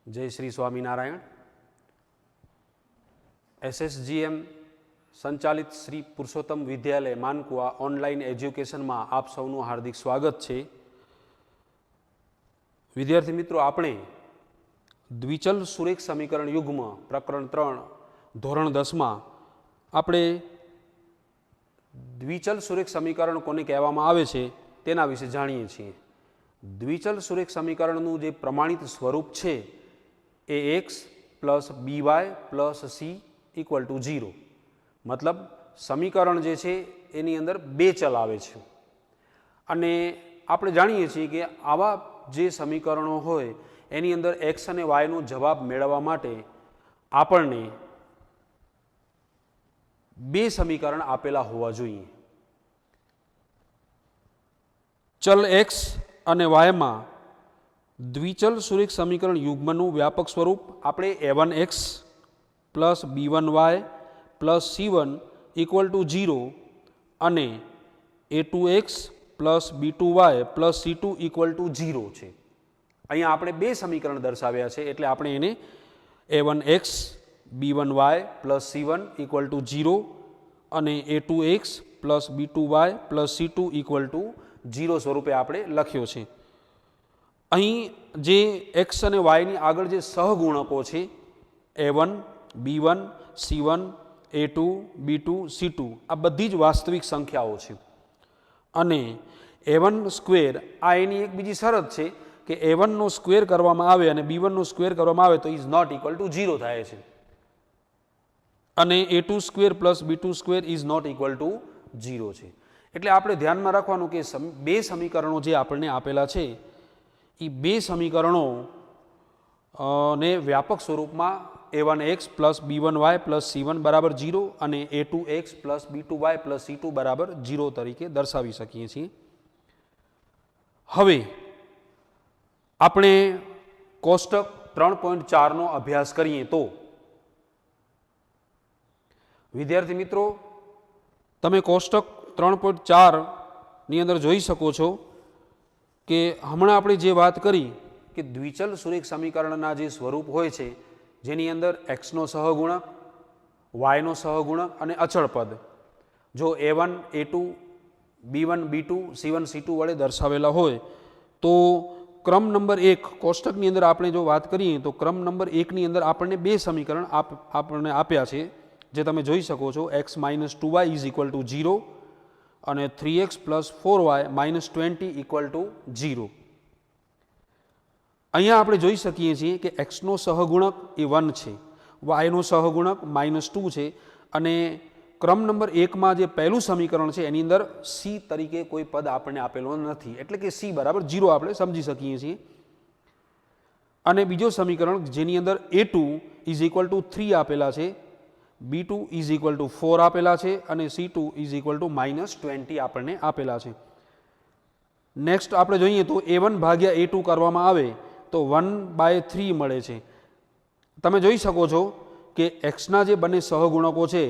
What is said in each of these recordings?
जय श्री स्वामीनारायण। एसएसजीएम संचालित श्री पुरुषोत्तम विद्यालय मानकुआ ऑनलाइन एज्युकेशन में आप सौनु हार्दिक स्वागत है। विद्यार्थी मित्रों, आपणे द्विचल सुरेख समीकरण युग्म प्रकरण 3 धोरण 10 में આપણે દ્વિચલ સુરેખ સમીકરણ કોને કહેવામાં આવે છે તેના વિશે જાણીએ છીએ। દ્વિચલ સુરેખ સમીકરણનું જે પ્રમાણિત સ્વરૂપ છે એ x plus b y plus c equal to 0, મતલબ સમીકરણ જે છે એની અંદર બે ચલ આવે છે અને આપણે જાણીએ છીએ કે આવા જે સમીકરણો હોય એની અંદર x અને yનો જવાબ મેળવવા માટે આપણને બે સમીકરણ આપેલા હોવા જોઈએ। ચલ x અને y માં દ્વિચલ સુરેખ સમીકરણ યુગ્મનું વ્યાપક સ્વરૂપ આપણે a1x plus b1y plus c1 equal to 0 અને a2x plus b2y plus c2 equal to 0 છે। અહીંયા આપણે બે સમીકરણ દર્શાવ્યા છે એટલે આપણે એને a1x b1y plus c1 equal to 0 અને a2x plus b2y plus c2 equal to 0 સ્વરૂપે આપણે લખ્યો છે। અહીં જે x અને y ની આગળ જે સહગુણકો છે a1 b1 c1 a2 b2 c2 આ બધી જ વાસ્તવિક સંખ્યાઓ છે અને a1 સ્ક્વેર આ એની એક બીજી શરત છે કે a1 નો સ્ક્વેર કરવામાં આવે અને b1 નો સ્ક્વેર કરવામાં આવે તો ઇઝ નોટ ઇક્વલ ટુ 0 થાય છે અને a2 square plus b2 square is not equal to 0 છે। એટલે આપણે ધ્યાનમાં રાખવાનું કે બે સમીકરણો જે આપણને આપેલા છે એ બે સમીકરણો ને વ્યાપક સ્વરૂપમાં a1x plus b1y plus c1 બરાબર 0 અને a2x plus b2y plus c2 બરાબર 0 તરીકે દર્શાવી શકીએ છીએ। હવે આપણે કોષ્ટક 3.4 નો અભ્યાસ કરીએ તો વિદ્યાર્થી મિત્રો તમે કોષ્ટક 3.4 ની અંદર જોઈ શકો છો કે હમણાં આપણે જે વાત કરી કે દ્વિચલ સુરેખ સમીકરણના જે સ્વરૂપ હોય છે જેની અંદર એક્સનો સહગુણક વાયનો સહગુણક અને અચળ પદ જો a1 a2 b1 b2 c1 c2 વડે દર્શાવેલા હોય તો ક્રમ નંબર 1 કોષ્ટકની અંદર આપણે જો વાત કરીએ તો ક્રમ નંબર 1 ની અંદર આપણને બે સમીકરણ આપણને આપ્યા છે જે તમે જોઈ શકો છો x minus 2y is equal to 0 અને 3x plus 4y minus 20 equal to 0। અહીંયા આપણે જોઈ શકીએ છીએ કે એક્સનો સહગુણક એ 1 છે, વાયનો સહગુણક -2 છે અને ક્રમ નંબર 1માં જે પહેલું સમીકરણ છે એની અંદર સી તરીકે કોઈ પદ આપણને આપેલો નથી એટલે કે સી બરાબર 0 આપણે સમજી શકીએ છીએ અને બીજો સમીકરણ જેની અંદર a2 ઇઝ ઇક્વલ ટુ 3 આપેલા છે, b2 ઇઝ ઇક્વલ ટુ 4 આપેલા છે અને c2 ઇઝ ઇક્વલ ટુ -20 આપણને આપેલા છે। નેક્સ્ટ આપણે જોઈએ તો a1 ભાગ્યા a2 કરવામાં આવે તો 1/3 મળે છે। તમે જોઈ શકો છો કે એક્સના જે બંને સહગુણકો છે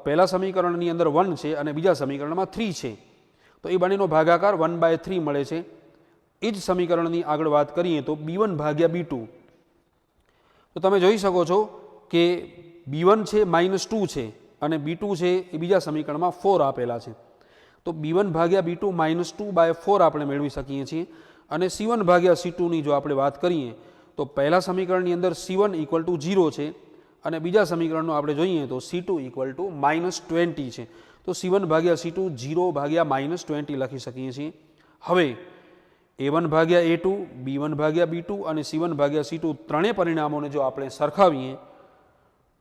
પહેલા સમીકરણની અંદર 1 છે અને બીજા સમીકરણમાં 3 છે તો એ બંનેનો ભાગાકાર 1/3 મળે છે। એ જ સમીકરણની આગળ વાત કરીએ તો b1 ભાગ્યા b2 તો તમે જોઈ શકો છો કે b1 છે -2 છે અને b2 છે એ બીજા સમીકરણમાં 4 આપેલા છે તો b1 ભાગ્યા b2 -2/4 આપણે મેળવી શકીએ છીએ અને c1 ભાગ્યા c2 ની જો આપણે વાત કરીએ તો પહેલા સમીકરણની અંદર c1 ઇક્વલ ટુ 0 છે અને બીજા સમીકરણનો આપણે જોઈએ તો c2 ઇક્વલ ટુ -20 છે તો c1 ભાગ્યા c2 0 ભાગ્યા -20 લખી શકીએ છીએ। હવે a1 ભાગ્યા a2 b1 ભાગ્યા b2 અને c1 ભાગ્યા c2 ત્રણેય પરિણામોને જો આપણે સરખાવીએ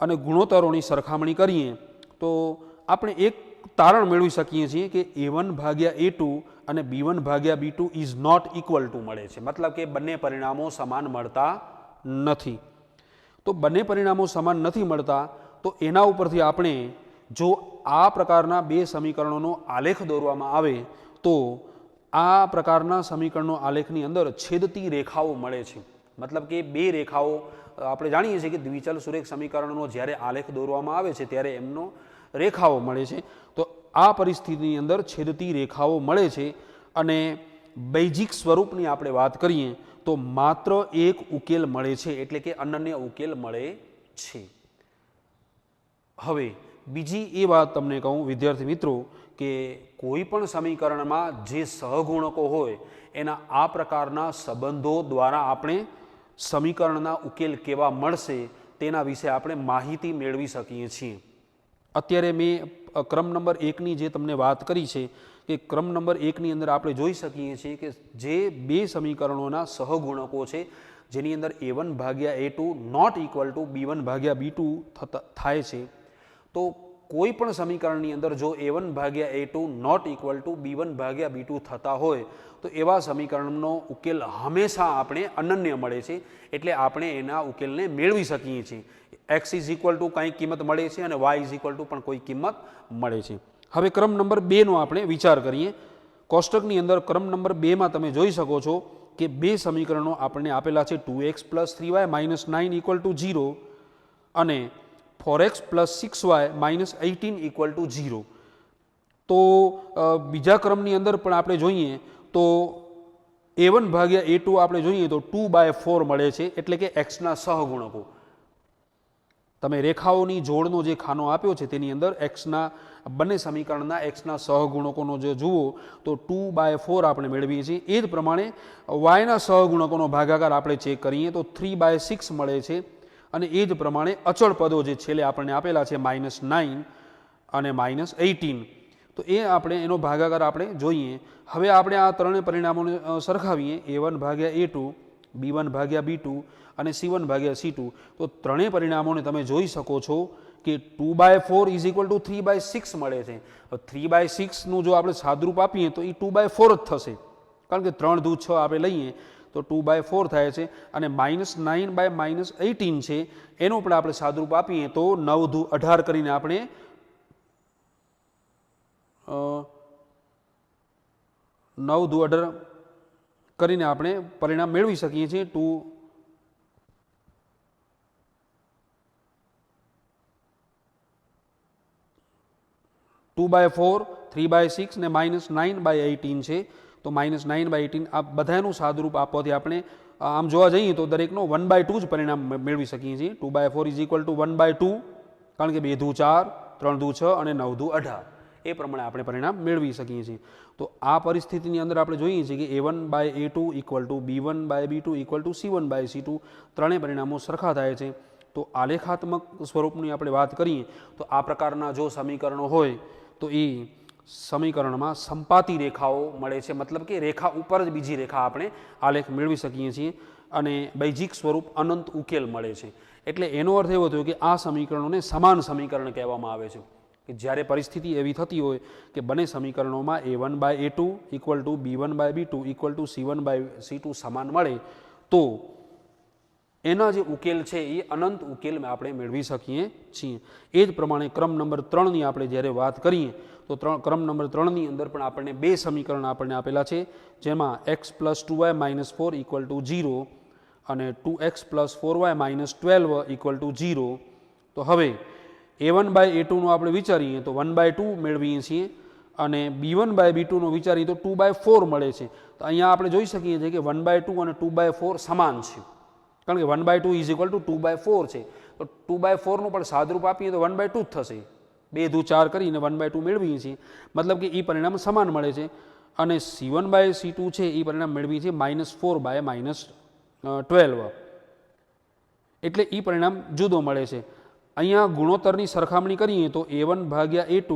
અને ગુણોત્તરોની સરખામણી કરીએ તો આપણે એક તારણ મેળવી શકીએ છીએ કે a1 ભાગ્યા a2 અને b1 ભાગ્યા b2 is not equal two મળે છે, મતલબ કે બંને પરિણામો સમાન મળતા નથી। તો બંને પરિણામો સમાન નથી મળતા તો એના ઉપરથી આપણે જો આ પ્રકારના બે સમીકરણોનો આલેખ દોરવામાં આવે તો આ પ્રકારના સમીકરણનો આલેખની અંદર છેદતી રેખાઓ મળે છે, મતલબ કે બે રેખાઓ આપણે જાણીએ છીએ કે દ્વિચલ સુરેખ સમીકરણનો જ્યારે આલેખ દોરવામાં આવે છે ત્યારે એમનો રેખાઓ મળે છે તો આ પરિસ્થિતિની અંદર છેદતી રેખાઓ મળે છે અને બેઝિક સ્વરૂપની આપણે વાત કરીએ તો માત્ર એક ઉકેલ મળે છે, એટલે કે અનન્ય ઉકેલ મળે છે. હવે બીજી એ વાત તમને કહું વિદ્યાર્થી મિત્રો કે કોઈ પણ સમીકરણમાં જે સહગુણકો હોય એના આ પ્રકારના સંબંધો દ્વારા આપણે સમીકરણના ઉકેલ કેવા મળશે તેના વિશે આપણે માહિતી મેળવી શકીએ છીએ. અત્યારે મેં ક્રમ નંબર 1ની જે તમને વાત કરી છે કે ક્રમ નંબર 1ની અંદર આપણે જોઈ શકીએ છીએ કે જે બે સમીકરણોના સહગુણકો છે જેની અંદર a1 ભાગ્યા a2 not equal to b1 ભાગ્યા b2 થાય છે, તો કોઈ પણ સમીકરણની અંદર જો a1 ભાગ્યા a2 not equal to b1 ભાગ્યા b2 થતા હોય તો એવા સમીકરણનો ઉકેલ હંમેશા આપણે અનન્ય મળે છે, એટલે આપણે એના ઉકેલને મેળવી શકીએ છીએ. x ઇઝ ઇક્વલ ટુ કંઈ કિંમત મળે છે અને y ઇઝ ઇક્વલ ટુ પણ કોઈ કિંમત મળે છે. હવે ક્રમ નંબર 2નો આપણે વિચાર કરીએ. કોષ્ટકની અંદર ક્રમ નંબર 2માં તમે જોઈ શકો છો કે બે સમીકરણો આપણને આપેલા છે 2x + 3y - 9 = 0 અને 4x + 6y - 18 = 0. તો બીજા ક્રમની અંદર પણ આપણે જોઈએ તો a1 ભાગ્યા a2 આપણે જોઈએ તો 2/4 મળે છે, એટલે કે xના સહગુણકો. તમે રેખાઓની જોડનો જે ખાનો આપ્યો છે તેની અંદર xના બંને સમીકરણના xના સહગુણકોનો જે જુઓ તો 2/4 આપણે મેળવીએ છીએ. એ જ પ્રમાણે yના સહગુણકોનો ભાગાકાર આપણે ચેક કરીએ તો 3/6 મળે છે અને એ જ પ્રમાણે અચળ પદો જે છેલ્લે આપણને આપેલા છે -9 અને -18, તો એ આપણે એનો ભાગાકાર આપણે જોઈએ. હવે આપણે આ ત્રણેય પરિણામોને સરખાવીએ a1 ભાગ્યા a2, b1 ભાગ્યા b2 અને c1 ભાગ્યા c2, તો ત્રણેય પરિણામોને તમે જોઈ શકો છો કે 2/4 = 3/6 મળે છે. 3/6નું જો આપણે સાદરૂપ આપીએ તો એ 2/4 જ થશે, કારણ કે 3 દૂ 6 આપણે લઈએ તો 2/4 થાય છે અને -9/-18 છે એનું પણ આપણે સાદરૂપ આપીએ તો 9 દૂ 18 કરીને આપણે 9 દૂ 18 કરીને આપણે પરિણામ મેળવી શકીએ છીએ. 2/4, 3/6 ને -9/18 છે, તો -9/18 આ બધાનું સાદરૂપ આપવાથી આપણે આમ જોવા જઈએ તો દરેકનો 1/2 જ પરિણામ મેળવી શકીએ છીએ. 2/4 = 1/2, કારણ કે 2 દૂ 4, 3 દૂ 6 અને 9 દૂ 18 એ પ્રમાણે આપણે પરિણામ મેળવી શકીએ છીએ. તો આ પરિસ્થિતિની અંદર આપણે જોઈએ છીએ કે a1/a2 = b1/b2 = c1/c2 ત્રણેય પરિણામો સરખા થાય છે. તો આલેખાત્મક સ્વરૂપની આપણે વાત કરીએ તો આ પ્રકારના જો સમીકરણો હોય તો એ સમીકરણમાં સંપાતી રેખાઓ મળે છે, મતલબ કે રેખા ઉપર જ બીજી રેખા આપણે આલેખ મેળવી શકીએ છીએ અને બૈજિક સ્વરૂપ અનંત ઉકેલ મળે છે. એટલે એનો અર્થ એવો થયો કે આ સમીકરણોને સમાન સમીકરણ કહેવામાં આવે છે કે જ્યારે પરિસ્થિતિ એવી થતી હોય કે બંને સમીકરણોમાં a1/a2 = b1/b2 = c1/c2 સમાન મળે તો એના જે ઉકેલ છે એ અનંત ઉકેલ આપણે મેળવી શકીએ છીએ. એ જ પ્રમાણે ક્રમ નંબર 3ની આપણે જ્યારે વાત કરીએ તો ક્રમ નંબર 3ની અંદર પણ આપણને બે સમીકરણ આપણને આપેલા છે, જેમાં x + 2y - 4 = 0 અને 2x + 4y - 12 = 0. તો હવે a1/a2નો આપણે વિચારીએ તો 1/2 મેળવીએ છીએ અને b1/b2નો વિચારીએ તો 2/4 મળે છે. તો અહીંયા આપણે જોઈ શકીએ છીએ કે 1/2 અને 2/4 સમાન છે, કારણ કે 1/2 = 2/4 છે. તો 2/4નું પણ સાદરૂપ આપીએ તો 1/2 જ થશે. 2 દૂ 4 કરીને 1/2 મેળવીએ છીએ, મતલબ કે એ પરિણામ સમાન મળે છે. અને c1/c2 છે એ પરિણામ મેળવીએ છીએ -4/-12, એટલે એ પરિણામ જુદો મળે છે. અહીંયા ગુણોત્તરની સરખામણી કરીએ તો a1/a2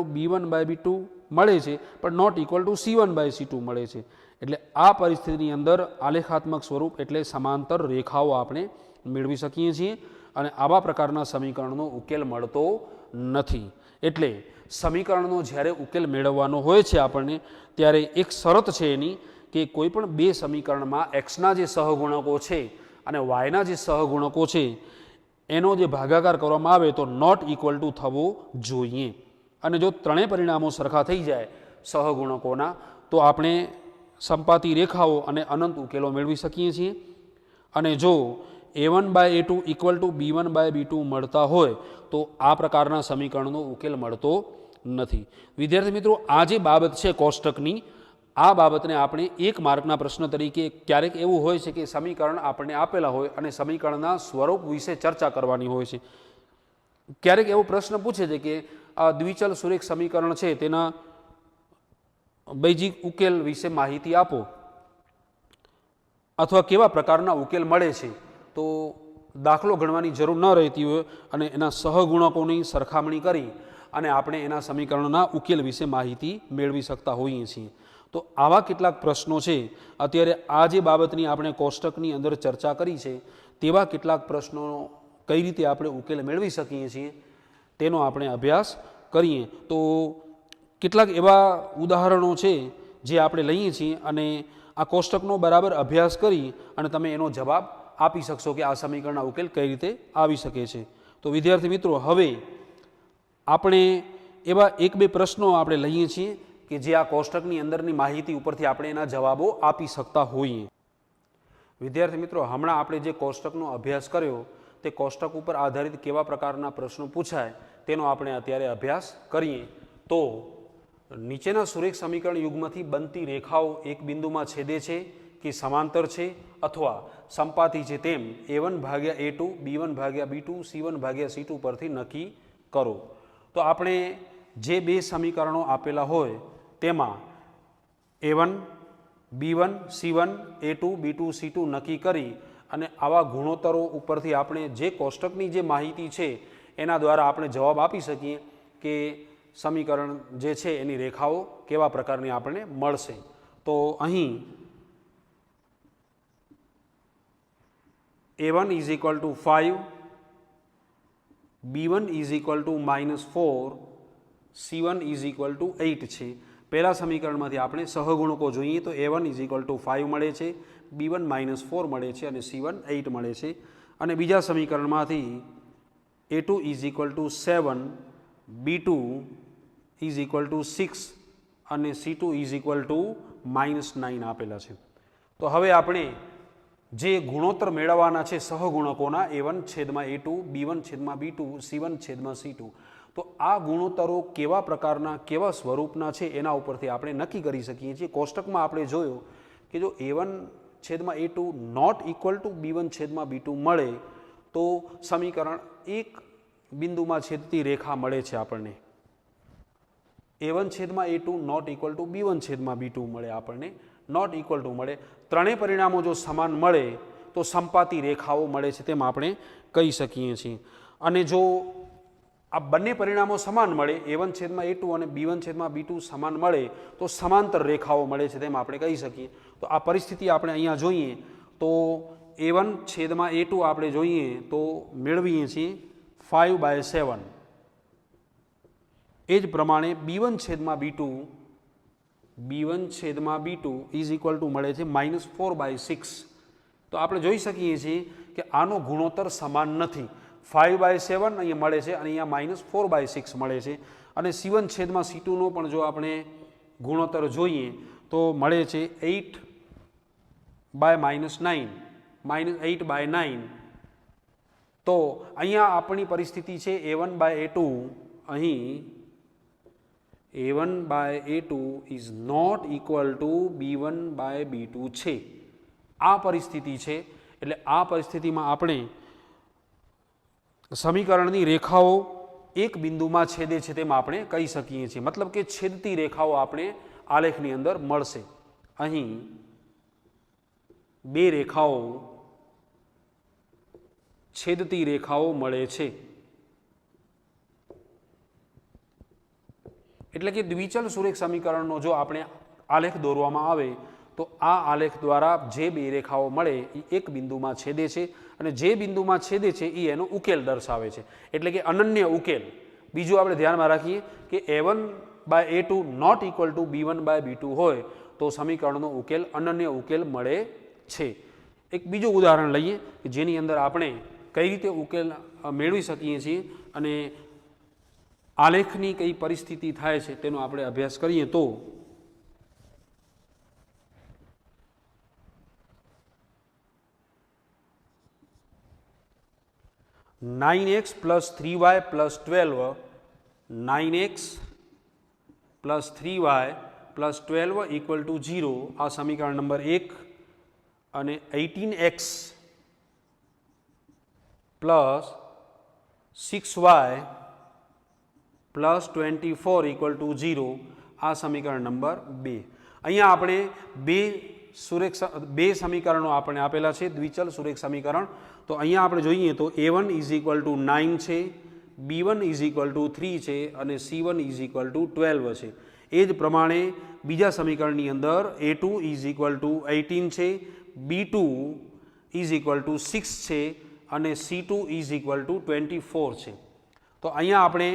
= b1/b2 મળે છે, પણ નોટ ઇક્વલ ટુ c1/c2 મળે છે. એટલે આ પરિસ્થિતિની અંદર આલેખાત્મક સ્વરૂપ એટલે સમાંતર રેખાઓ આપણે મેળવી શકીએ છીએ અને આવા પ્રકારના સમીકરણનો ઉકેલ મળતો નથી. એટલે સમીકરણનો જ્યારે ઉકેલ મેળવવાનો હોય છે આપણને ત્યારે એક શરત છે એની કે કોઈ પણ બે સમીકરણમાં xના જે સહગુણકો છે અને yના જે સહગુણકો છે એનો જે ભાગાકાર કરવામાં આવે તો નોટ ઇક્વલ ટુ થવો જોઈએ. અને જો ત્રણેય પરિણામો સરખા થઈ જાય સહગુણકોના તો આપણે સંપાતી રેખાઓ અને અનંત ઉકેલો મેળવી શકીએ છીએ. અને જો a1/a2 = b1/b2 મળતા હોય તો આ પ્રકારના સમીકરણનો ઉકેલ મળતો નથી. વિદ્યાર્થી મિત્રો, આ જે બાબત છે કોષ્ટકની, આ બાબતને આપણે 1 માર્કના પ્રશ્ન તરીકે, ક્યારેક એવું હોય છે કે સમીકરણ આપણને આપેલા હોય અને સમીકરણના સ્વરૂપ વિશે ચર્ચા કરવાની હોય છે. ક્યારેક એવો પ્રશ્ન પૂછે છે કે આ દ્વિચલ સુરેખ સમીકરણ છે તેના બેઝિક ઉકેલ વિશે માહિતી આપો, અથવા કેવા પ્રકારના ઉકેલ મળે છે. તો દાખલો ગણવાની જરૂર ન રહેતી હોય અને એના સહગુણકોની સરખામણી કરી અને આપણે એના સમીકરણના ઉકેલ વિશે માહિતી મેળવી શકતા હોઈએ છીએ. તો આવા કેટલાક પ્રશ્નો છે. અત્યારે આ જે બાબતની આપણે કોષ્ટકની અંદર ચર્ચા કરી છે તેવા કેટલાક પ્રશ્નો કઈ રીતે આપણે ઉકેલ મેળવી શકીએ છીએ તેનો આપણે અભ્યાસ કરીએ. તો કેટલાક એવા ઉદાહરણો છે જે આપણે લઈએ છીએ અને આ કોષ્ટકનો બરાબર અભ્યાસ કરી અને તમે એનો જવાબ આપી શકશો કે આ સમીકરણના ઉકેલ કઈ રીતે આવી શકે છે. તો વિદ્યાર્થી મિત્રો, હવે આપણે એવા 1-2 પ્રશ્નો આપણે લઈએ છીએ કે જે આ કોષ્ટકની અંદરની માહિતી ઉપરથી આપણે એના જવાબો આપી શકતા હોઈએ. વિદ્યાર્થી મિત્રો, હમણાં આપણે જે કોષ્ટકનો અભ્યાસ કર્યો તે કોષ્ટક ઉપર આધારિત કેવા પ્રકારના પ્રશ્નો પૂછાય તેનો આપણે અત્યારે અભ્યાસ કરીએ. તો નીચેના સુરેખ સમીકરણ યુગ્મથી બનતી રેખાઓ એક બિંદુમાં છેદે છે કે સમાંતર છે અથવા સંપાતી છે તેમ a1/a2, b1/b2, c1/c2 પરથી નક્કી કરો. તો આપણે જે 2 સમીકરણો આપેલા હોય તેમાં a1, b1, c1, a2, b2, c2 નક્કી કરી અને આવા ગુણોત્તરો ઉપરથી આપણે જે કોષ્ટકની જે માહિતી છે એના દ્વારા આપણે જવાબ આપી શકીએ કે સમીકરણ જે છે એની રેખાઓ કેવા પ્રકારની આપણને મળશે. તો અહીં a1 = 5, b1 = -4, c1 = 8 છે. પહેલા સમીકરણમાંથી આપણે સહગુણકો જોઈએ તો a1 = 5 મળે છે, b1 -4 મળે છે અને c1 8 મળે છે. અને બીજા સમીકરણમાંથી a2 = 7, b2 = 6 અને c2 = -9 આપેલા છે. તો હવે આપણે જે ગુણોત્તર મેળવવાના છે સહગુણકોના a1/a2, b1/b2, c1/c2, તો આ ગુણોત્તરો કેવા પ્રકારના, કેવા સ્વરૂપના છે એના ઉપરથી આપણે નક્કી કરી શકીએ છીએ. કોષ્ટકમાં આપણે જોયો કે જો a1/a2 not equal two b1/b2 મળે તો સમીકરણ એક બિંદુમાં છેદતી રેખા મળે છે આપણને. a1/a2 not equal two b1/b2 મળે આપણને, નોટ ઇક્વલ ટુ મળે. ત્રણેય પરિણામો જો સમાન મળે તો સંપાતી રેખાઓ મળે છે તેમ આપણે કહી શકીએ છીએ. અને જો આ બંને પરિણામો સમાન મળે, a1/a2 અને b1/b2 સમાન મળે તો સમાંતર રેખાઓ મળે છે તેમ આપણે કહી શકીએ. તો આ પરિસ્થિતિ આપણે અહીંયા જોઈએ તો a1/a2 આપણે જોઈએ તો મેળવીએ છીએ 5/7. એ જ પ્રમાણે b1/b2 = મળે છે -4/6. તો આપણે જોઈ શકીએ છીએ કે આનો ગુણોત્તર સમાન નથી. 5/7 અહીંયા મળે છે અને અહીંયા -4/6 મળે છે. અને c1/c2 નો પણ જો આપણે ગુણોત્તર જોઈએ તો મળે છે 8/9, -8/9. તો અહીંયા આપણી પરિસ્થિતિ છે a1/a2, અહીં a1/a2 is not equal to b1/b2 છે. આ પરિસ્થિતિ છે. એટલે આ પરિસ્થિતિમાં આપણે સમીકરણની રેખાઓ એક બિંદુમાં છેદે છે તેમ આપણે કહી શકીએ છીએ. મતલબ કે છેદતી રેખાઓ આપણે આલેખની અંદર મળશે. અહીં 2 રેખાઓ છેદતી રેખાઓ મળે છે. એટલે કે દ્વિચલ સુરેખ સમીકરણનો જો આપણે આલેખ દોરવામાં આવે તો આ આલેખ દ્વારા જે 2 રેખાઓ મળે એ એક બિંદુમાં છેદે છે અને જે બિંદુમાં છેદે છે એ એનો ઉકેલ દર્શાવે છે. એટલે કે અનન્ય ઉકેલ. બીજું આપણે ધ્યાનમાં રાખીએ કે a1/a2 not equal two b1/b2 હોય તો સમીકરણનો ઉકેલ અનન્ય ઉકેલ મળે છે. એક બીજું ઉદાહરણ લઈએ કે જેની અંદર આપણે કઈ રીતે ઉકેલ મેળવી શકીએ છીએ અને આલેખની કઈ પરિસ્થિતિ થાય છે તેનો આપણે અભ્યાસ કરીએ. તો 9x + 3y + 12, 9x + 3y plus 12 equal to 0 આ સમીકરણ નંબર 1 અને 18x plus 6y plus 24 equal to 0 આ સમીકરણ નંબર 2. અહીંયા આપણે બે સમીકરણો આપણે આપેલા છે, દ્વિચલ સુરેખ સમીકરણ. તો અહીંયા આપણે જોઈએ તો a1 ઇઝ ઇક્વલ ટુ 9 છે, b1 ઇઝ ઇક્વલ ટુ 3 છે અને c1 ઇઝ ઇક્વલ ટુ 12 છે. એ જ પ્રમાણે બીજા સમીકરણની અંદર a2 ઇઝ ઇક્વલ ટુ 18 છે, b2 ઇઝ ઇક્વલ ટુ 6 છે અને c2 ઇઝ ઇક્વલ ટુ 24 છે. તો અહીંયા આપણે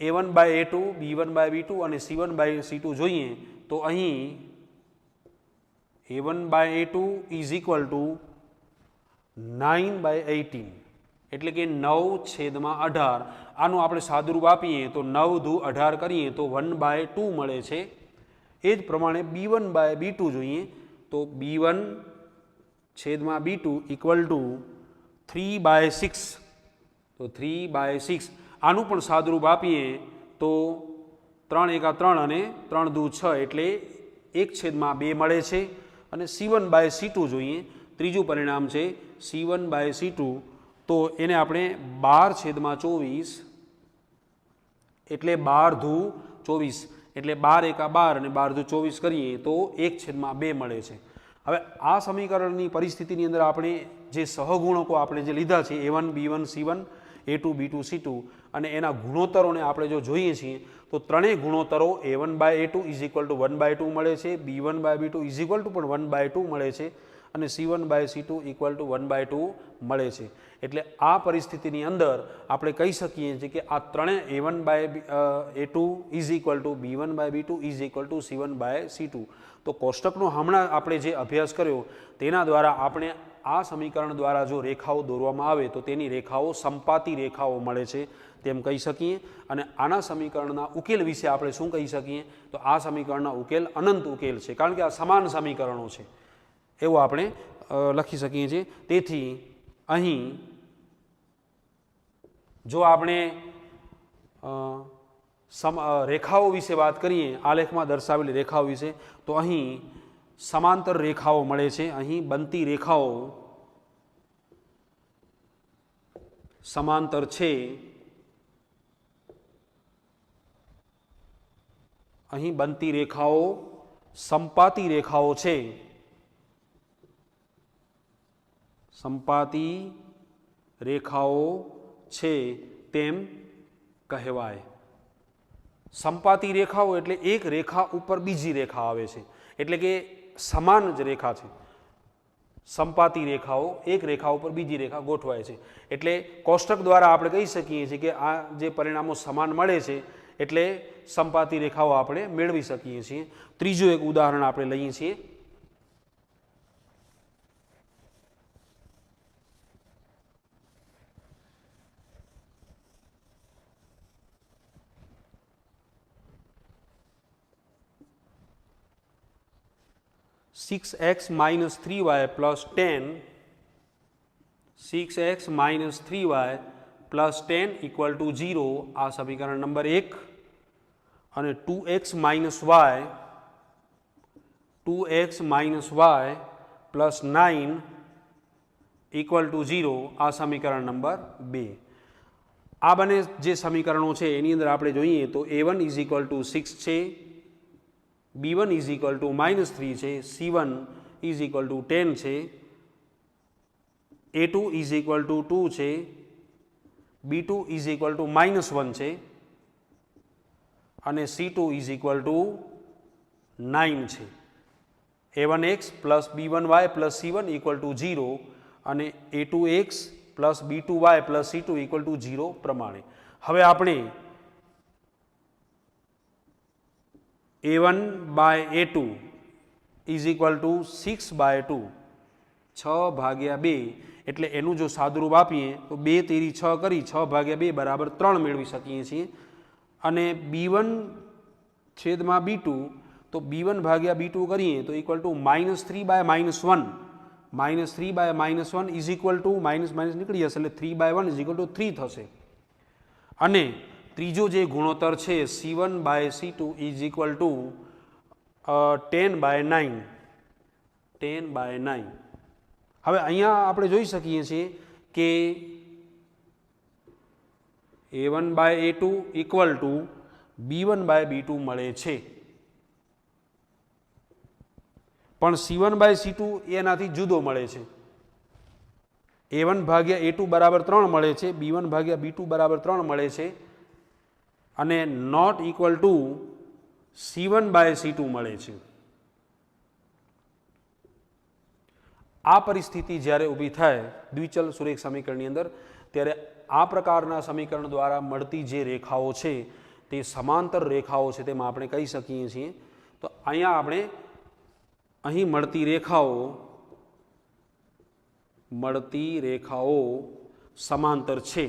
a1 by a2, b1 by b2 અને c1 બાય c2 જોઈએ તો અહીં a1 by a2 is equal to 9 by 18 એટલે કે 9/18. આનું આપણે સાદુરૂપ આપીએ તો 9 દુ 18 કરીએ તો 1/2 મળે છે. એ જ પ્રમાણે b1 બાય b2 જોઈએ તો b1 છેદમાં b2 ઇક્વલ ટુ 3/6. તો 3/6 આનું પણ સાદુરૂપ આપીએ તો 3 એકા 3 અને 3 દુ 6 એટલે 1/2 મળે છે. અને c1 બાય c2 જોઈએ, ત્રીજું પરિણામ છે c1 બાય c2, તો એને આપણે 12/24 એટલે 12 દુ 24 એટલે 12 એકા 12 અને 12 દુ 24 કરીએ તો 1/2 મળે છે. હવે આ સમીકરણની પરિસ્થિતિની અંદર આપણે જે સહગુણકો આપણે જે લીધા છે a1 b1 c1 a2 b2 c2 અને એના ગુણોત્તરોને આપણે જો જોઈએ છીએ તો ત્રણેય ગુણોત્તરો a1 by a2 is equal to 1/2 મળે છે, b1 by b2 is equal two પણ 1/2 મળે છે અને c1 by c2 equal to 1/2 મળે છે. એટલે આ પરિસ્થિતિની અંદર આપણે કહી શકીએ છીએ કે આ ત્રણેય a1 by a2 is equal to b1 by b2 is equal to c1 by c2. તો કોષ્ટકનો હમણાં આપણે જે અભ્યાસ કર્યો તેના દ્વારા આપણે આ સમીકરણ દ્વારા જો રેખાઓ દોરવામાં આવે તો તેની રેખાઓ સંપાતી રેખાઓ મળે છે તેમ કહી શકીએ. અને આના સમીકરણના ઉકેલ વિશે આપણે શું કહી શકીએ તો આ સમીકરણના ઉકેલ અનંત ઉકેલ છે, કારણ કે આ સમાન સમીકરણો છે એવું આપણે લખી શકીએ છીએ. તેથી અહીં જો આપણે રેખાઓ વિશે વાત કરીએ, આલેખમાં દર્શાવેલી રેખાઓ વિશે, તો અહીં સમાંતર રેખાઓ મળે છે. અહીં બનતી રેખાઓ સમાંતર છે, અહીં બનતી રેખાઓ સંપાતી રેખાઓ છે, સંપાતી રેખાઓ છે તેમ કહેવાય. સંપાતી રેખાઓ એટલે એક રેખા ઉપર બીજી રેખા આવે છે, એટલે કે સમાન જ રેખા છે. સંપાતી રેખાઓ એક રેખા ઉપર બીજી રેખા ગોઠવાય છે. એટલે કોષ્ટક દ્વારા આપણે કહી શકીએ છીએ કે આ જે પરિણામો સમાન મળે છે એટલે સંપાતી રેખાઓ આપણે મેળવી શકીએ છીએ. ત્રીજું એક ઉદાહરણ આપણે લઈએ છીએ. (6x minus 3y plus 10) 6x minus 3y plus 10 equal to 0 આ સમીકરણ નંબર 1 અને 2x minus y plus 9 equal to 0 આ સમીકરણ નંબર 2. આ બંને જે સમીકરણો છે એની અંદર આપણે જોઈએ તો a1 is equal to 6 છે, b1 is equal to -3 છે, c1 is equal to 10 છે, a2 is equal to 2 છે, b2 is equal to -1 છે અને c2 is equal to 9 છે. a1x plus b1y plus c1 equal to 0 અને a2x plus b2y plus c2 equal to 0 પ્રમાણે. હવે આપણે a1 by a2 is equal to 6/2 6/2 એટલે એનું જો સાદુરૂપ આપીએ તો 2 તેરી 6 કરી 6/2 બરાબર 3 મેળવી શકીએ છીએ. અને b1 છેદમાં b2 તો b1 ભાગ્યા b2 કરીએ તો equal to -3/-1 -3/-1 is equal two minus minus નીકળી જશે એટલે 3/1 ઇઝ ઇક્વલ ટુ 3 થશે. અને ત્રીજો જે ગુણોત્તર છે c1/c2 ઇઝ ઇક્વલ ટુ 10/9 10/9. હવે અહીંયા આપણે જોઈ શકીએ છીએ કે a1/a2 ઇક્વલ ટુ b1/b2 મળે છે, પણ c1/c2 એનાથી જુદો મળે છે. a1/a2 બરાબર 3 મળે છે, b1/b2 બરાબર 3 મળે છે, અને નોટ ઇક્વલ ટુ c1/c2 મળે છે. આ પરિસ્થિતિ જ્યારે ઊભી થાય દ્વિચલ સુરેખ સમીકરણની અંદર, ત્યારે આ પ્રકારના સમીકરણ દ્વારા મળતી જે રેખાઓ છે તે સમાંતર રેખાઓ છે, તેમાં આપણે કહી શકીએ છીએ. તો અહીંયા આપણે અહીં મળતી રેખાઓ સમાંતર છે.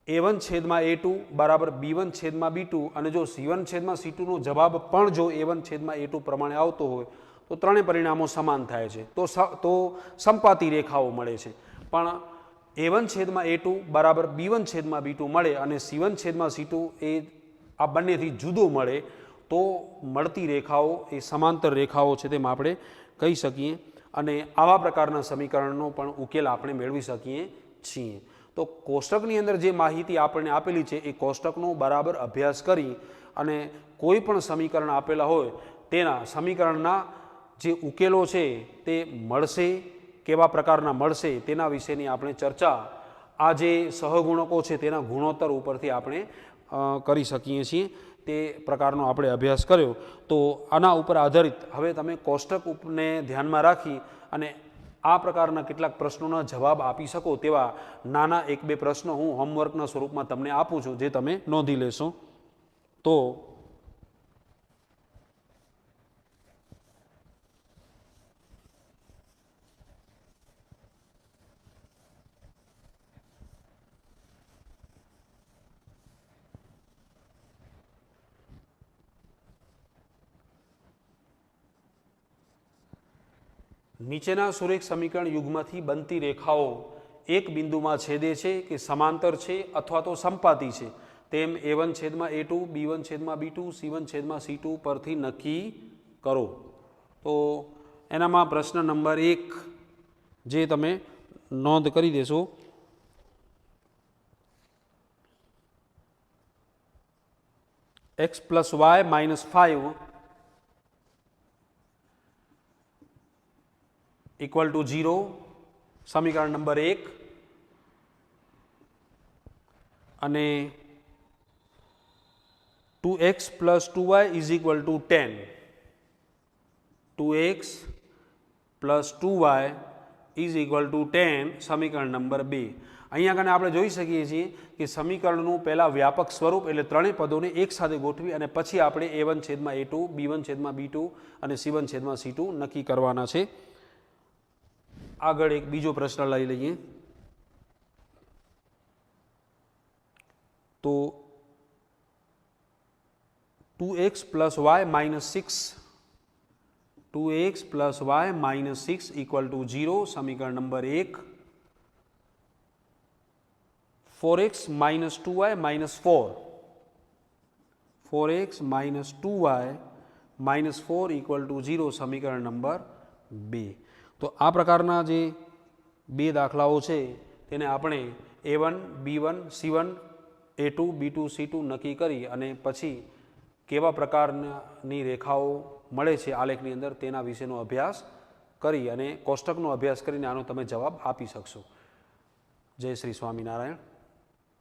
a1/a2 બરાબર b1/b2, અને જો c1/c2 નો જવાબ પણ જો a1/a2 પ્રમાણે આવતો હોય તો ત્રણેય પરિણામો સમાન થાય છે, તો સંપાતી રેખાઓ મળે છે. પણ a1/a2 બરાબર b1/b2 મળે અને c1/c2 એ આ બંનેથી જુદો મળે તો મળતી રેખાઓ એ સમાંતર રેખાઓ છે, તેમ આપણે કહી શકીએ. અને આવા પ્રકારના સમીકરણનો પણ ઉકેલ આપણે મેળવી શકીએ છીએ. તો કોષ્ટકની અંદર જે માહિતી આપણને આપેલી છે એ કોષ્ટકનો બરાબર અભ્યાસ કરી અને કોઈ પણ સમીકરણ આપેલા હોય તેના સમીકરણના જે ઉકેલો છે તે મળશે, કેવા પ્રકારના મળશે તેના વિશેની આપણે ચર્ચા આ જે સહગુણકો છે તેના ગુણોત્તર ઉપરથી આપણે કરી શકીએ છીએ. તે પ્રકારનો આપણે અભ્યાસ કર્યો. તો આના ઉપર આધારિત હવે તમે કોષ્ટકને ધ્યાનમાં રાખી અને આ પ્રકારના કેટલાક પ્રશ્નોના જવાબ આપી શકો તેવા નાના 1-2 પ્રશ્નો હું હોમવર્કના સ્વરૂપમાં તમને આપું છું, જે તમે નોંધી લેશો. તો નીચેના સુરેખ સમીકરણ યુગમાંથી બનતી રેખાઓ એક બિંદુમાં છેદે છે કે સમાંતર છે અથવા તો સંપાતી છે, તેમ a1/a2 b1/b2 c1/c2 પરથી નક્કી કરો. તો એનામાં પ્રશ્ન નંબર 1 જે તમે નોંધ કરી દેશો, x + y - 5 ઇક્વલ ટુ 0, સમીકરણ નંબર 1. અને 2x + 2y = 10, 2x + 2y = 10, સમીકરણ નંબર 2. અહીંયા કને આપણે જોઈ શકીએ છીએ કે સમીકરણનું પહેલાં વ્યાપક સ્વરૂપ એટલે ત્રણેય પદોને એક સાથે ગોઠવી અને પછી આપણે a1/a2 b1/b2 અને c1/c2 નક્કી કરવાના છે. આગળ એક બીજો પ્રશ્ન લઈ લઈએ. તો 2x + y - 6, 2x + y - 6 = 0, સમીકરણ number 1. 4x - 2y - 4, 4x - 2y - 4 = 0, સમીકરણ નંબર 2. તો આ પ્રકારના જે 2 દાખલાઓ છે તેને આપણે a1 b1 c1 a2 b2 c2 નક્કી કરી અને પછી કેવા પ્રકારની રેખાઓ મળે છે આલેખની અંદર તેના વિશેનો અભ્યાસ કરી અને કોષ્ટકનો અભ્યાસ કરીને આનો તમે જવાબ આપી શકશો. જય શ્રી સ્વામિનારાયણ.